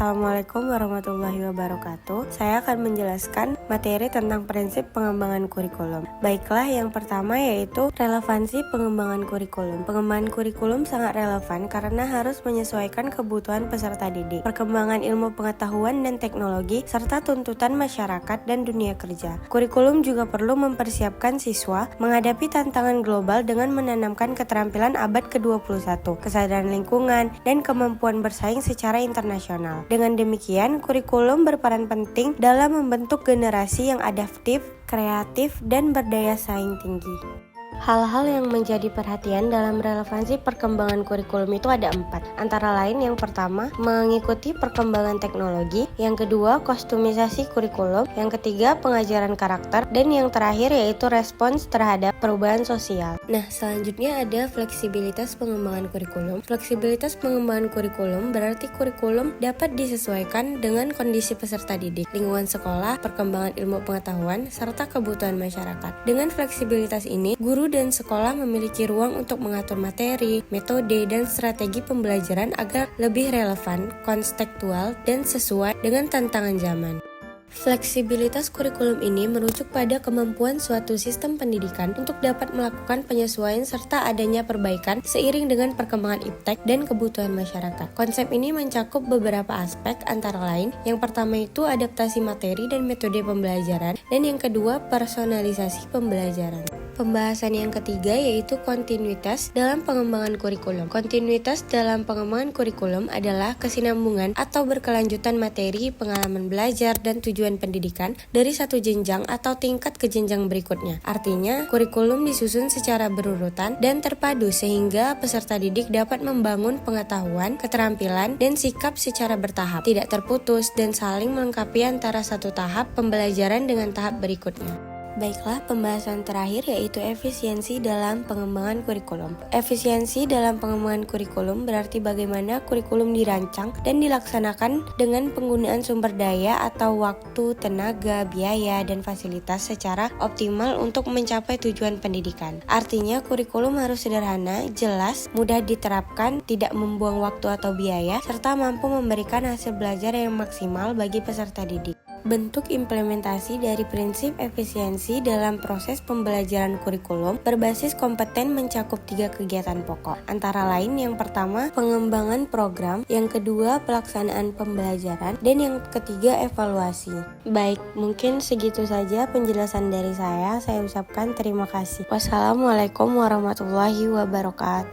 Assalamualaikum warahmatullahi wabarakatuh. Saya akan menjelaskan materi tentang prinsip pengembangan kurikulum. Baiklah, yang pertama yaitu relevansi pengembangan kurikulum. Pengembangan kurikulum sangat relevan karena harus menyesuaikan kebutuhan peserta didik, perkembangan ilmu pengetahuan dan teknologi, serta tuntutan masyarakat dan dunia kerja. Kurikulum juga perlu mempersiapkan siswa menghadapi tantangan global dengan menanamkan keterampilan abad ke-21, kesadaran lingkungan, dan kemampuan bersaing secara internasional. Dengan demikian, kurikulum berperan penting dalam membentuk generasi yang adaptif, kreatif, dan berdaya saing tinggi. Hal-hal yang menjadi perhatian dalam relevansi perkembangan kurikulum itu ada 4. Antara lain, yang pertama, mengikuti perkembangan teknologi, yang kedua, kostumisasi kurikulum, yang ketiga, pengajaran karakter, dan yang terakhir yaitu respons terhadap perubahan sosial. Nah, selanjutnya ada fleksibilitas pengembangan kurikulum. Fleksibilitas pengembangan kurikulum berarti kurikulum dapat disesuaikan dengan kondisi peserta didik, lingkungan sekolah, perkembangan ilmu pengetahuan, serta kebutuhan masyarakat. Dengan fleksibilitas ini, guru dan sekolah memiliki ruang untuk mengatur materi, metode, dan strategi pembelajaran agar lebih relevan, kontekstual, dan sesuai dengan tantangan zaman. Fleksibilitas kurikulum ini merujuk pada kemampuan suatu sistem pendidikan untuk dapat melakukan penyesuaian serta adanya perbaikan seiring dengan perkembangan iptek dan kebutuhan masyarakat. Konsep ini mencakup beberapa aspek, antara lain, yang pertama itu adaptasi materi dan metode pembelajaran, dan yang kedua personalisasi pembelajaran. Pembahasan yang ketiga yaitu kontinuitas dalam pengembangan kurikulum. Kontinuitas dalam pengembangan kurikulum adalah kesinambungan atau berkelanjutan materi, pengalaman belajar, dan tujuan pendidikan dari satu jenjang atau tingkat ke jenjang berikutnya. Artinya, kurikulum disusun secara berurutan dan terpadu sehingga peserta didik dapat membangun pengetahuan, keterampilan, dan sikap secara bertahap, tidak terputus, dan saling melengkapi antara satu tahap pembelajaran dengan tahap berikutnya. Baiklah, pembahasan terakhir yaitu efisiensi dalam pengembangan kurikulum. Efisiensi dalam pengembangan kurikulum berarti bagaimana kurikulum dirancang dan dilaksanakan dengan penggunaan sumber daya atau waktu, tenaga, biaya, dan fasilitas secara optimal untuk mencapai tujuan pendidikan. Artinya, kurikulum harus sederhana, jelas, mudah diterapkan, tidak membuang waktu atau biaya, serta mampu memberikan hasil belajar yang maksimal bagi peserta didik. Bentuk implementasi dari prinsip efisiensi dalam proses pembelajaran kurikulum berbasis kompeten mencakup 3 kegiatan pokok. Antara lain, yang pertama, pengembangan program, yang kedua, pelaksanaan pembelajaran, dan yang ketiga, evaluasi. Baik, mungkin segitu saja penjelasan dari saya. Saya ucapkan terima kasih. Wassalamualaikum warahmatullahi wabarakatuh.